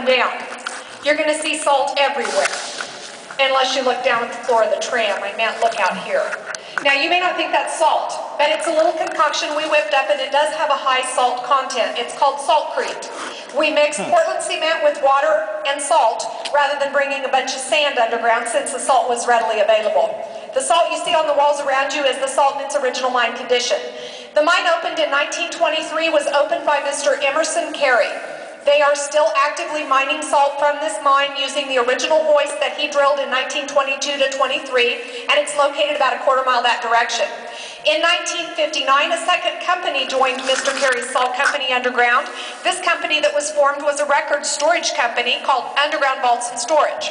come down, you're going to see salt everywhere. Unless you look down at the floor of the tram. I meant look out here. Now, you may not think that's salt, but it's a little concoction we whipped up, and it does have a high salt content. It's called saltcrete. We mix Portland cement with water and salt rather than bringing a bunch of sand underground, since the salt was readily available. The salt you see on the walls around you is the salt in its original mine condition. The mine opened in 1923, was opened by Mr. Emerson Carey. They are still actively mining salt from this mine using the original hoist that he drilled in 1922 to 23, and it's located about a quarter mile that direction. In 1959, a second company joined Mr. Carey's salt company underground. This company that was formed was a record storage company called Underground Vaults and Storage.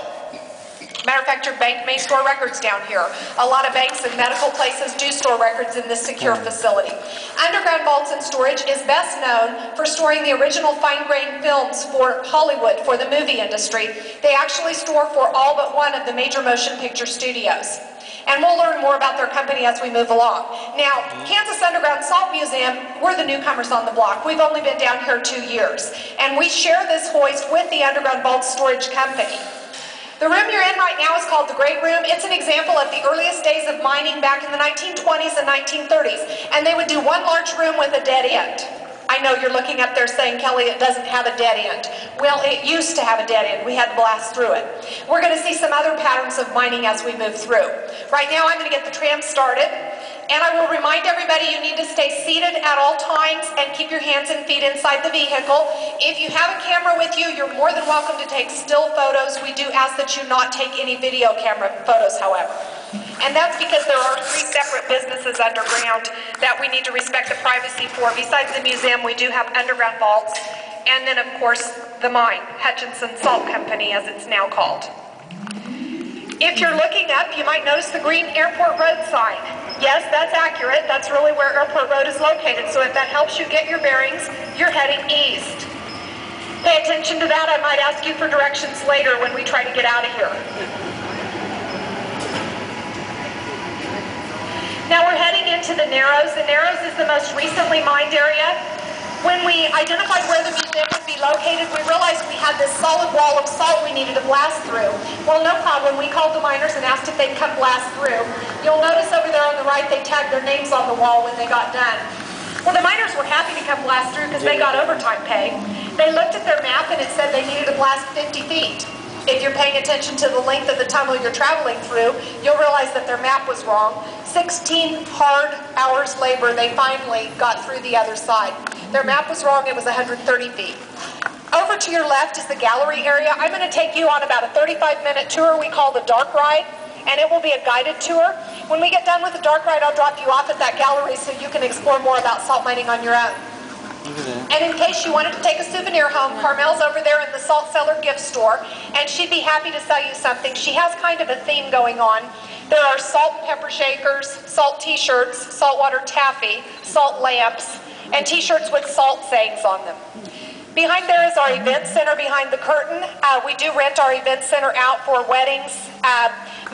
Matter of fact, your bank may store records down here. A lot of banks and medical places do store records in this secure facility. Underground Vaults and Storage is best known for storing the original fine-grained films for Hollywood, for the movie industry. They actually store for all but one of the major motion picture studios. And we'll learn more about their company as we move along. Now, Kansas Underground Salt Museum, we're the newcomers on the block. We've only been down here 2 years. And we share this hoist with the Underground Vault Storage Company. The room you're in right now is called the Great Room. It's an example of the earliest days of mining back in the 1920s and 1930s. And they would do one large room with a dead end. I know you're looking up there saying, Kelly, it doesn't have a dead end. Well, it used to have a dead end. We had to blast through it. We're going to see some other patterns of mining as we move through. Right now, I'm going to get the tram started. And I will remind everybody you need to stay seated at all times and keep your hands and feet inside the vehicle. If you have a camera with you, you're more than welcome to take still photos. We do ask that you not take any video camera photos, however. And that's because there are 3 separate businesses underground that we need to respect the privacy for. Besides the museum, we do have underground vaults. And then, of course, the mine, Hutchinson Salt Company, as it's now called. If you're looking up, you might notice the green Airport Road sign. Yes, that's accurate. That's really where Airport Road is located. So if that helps you get your bearings, you're heading east. Pay attention to that. I might ask you for directions later when we try to get out of here. Now we're heading into the Narrows. The Narrows is the most recently mined area. When we identified where the museum would be located, we realized we had this solid wall of salt we needed to blast through. Well, no problem. We called the miners and asked if they'd come blast through. You'll notice over there on the right, they tagged their names on the wall when they got done. Well, the miners were happy to come blast through because they got overtime pay. They looked at their map and it said they needed to blast 50 feet. If you're paying attention to the length of the tunnel you're traveling through, you'll realize that their map was wrong. 16 hard hours labor, they finally got through the other side. Their map was wrong, it was 130 feet. Over to your left is the gallery area. I'm going to take you on about a 35-minute tour we call the dark ride, and it will be a guided tour. When we get done with the dark ride, I'll drop you off at that gallery so you can explore more about salt mining on your own. And in case you wanted to take a souvenir home, Carmel's over there in the Salt Cellar gift store, and she'd be happy to sell you something. She has kind of a theme going on. There are salt and pepper shakers, salt t-shirts, saltwater taffy, salt lamps, and t-shirts with salt sayings on them. Behind there is our event center behind the curtain. We do rent our event center out for weddings,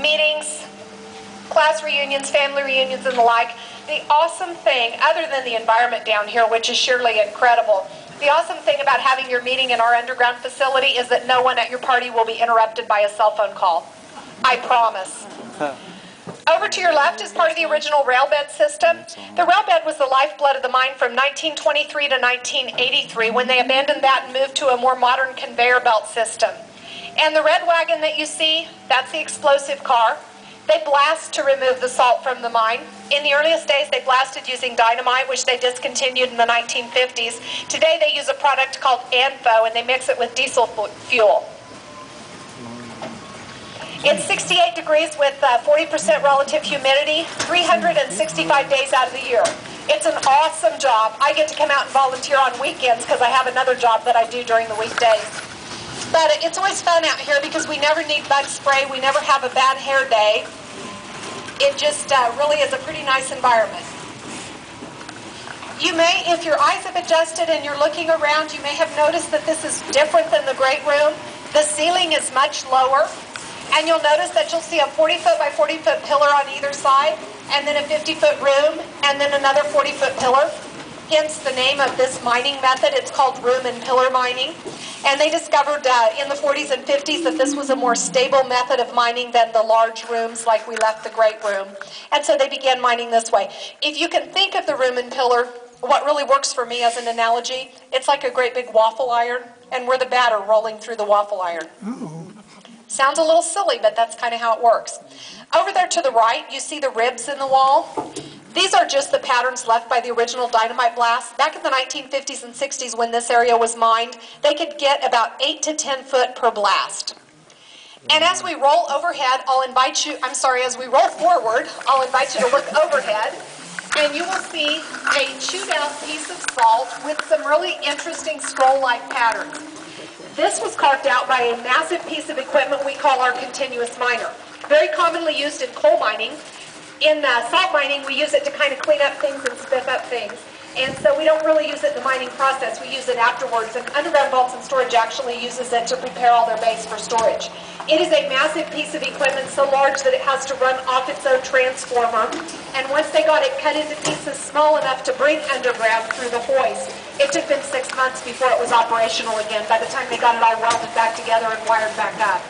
meetings, class reunions, family reunions, and the like. The awesome thing, other than the environment down here, which is surely incredible, the awesome thing about having your meeting in our underground facility is that no one at your party will be interrupted by a cell phone call. I promise. Over to your left is part of the original rail bed system. The rail bed was the lifeblood of the mine from 1923 to 1983 when they abandoned that and moved to a more modern conveyor belt system. And the red wagon that you see, that's the explosive car. They blast to remove the salt from the mine. In the earliest days, they blasted using dynamite, which they discontinued in the 1950s. Today, they use a product called ANFO, and they mix it with diesel fuel. It's 68 degrees with 40% relative humidity, 365 days out of the year. It's an awesome job. I get to come out and volunteer on weekends because I have another job that I do during the weekdays. But it's always fun out here because we never need bug spray. We never have a bad hair day. It just really is a pretty nice environment. You may, if your eyes have adjusted and you're looking around, you may have noticed that this is different than the Great Room. The ceiling is much lower. And you'll notice that you'll see a 40-foot by 40-foot pillar on either side, and then a 50-foot room, and then another 40-foot pillar. hence the name of this mining method. It's called room and pillar mining. And they discovered in the 40s and 50s that this was a more stable method of mining than the large rooms like we left the great room. And so they began mining this way. If you can think of the room and pillar, what really works for me as an analogy, it's like a great big waffle iron, and we're the batter rolling through the waffle iron. Oh. Sounds a little silly, but that's kind of how it works. Over there to the right, you see the ribs in the wall. These are just the patterns left by the original dynamite blast. Back in the 1950s and 60s when this area was mined, they could get about 8 to 10 foot per blast. And as we roll overhead, as we roll forward, I'll invite you to look overhead, and you will see a chewed out piece of salt with some really interesting scroll-like patterns. This was carved out by a massive piece of equipment we call our continuous miner. Very commonly used in coal mining. In salt mining, we use it to kind of clean up things and spiff up things. And so we don't really use it in the mining process. We use it afterwards. And Underground Vaults and Storage actually uses it to prepare all their base for storage. It is a massive piece of equipment, so large that it has to run off its own transformer. And once they got it cut into pieces small enough to bring underground through the hoist, it took them 6 months before it was operational again, by the time they got it all welded back together and wired back up.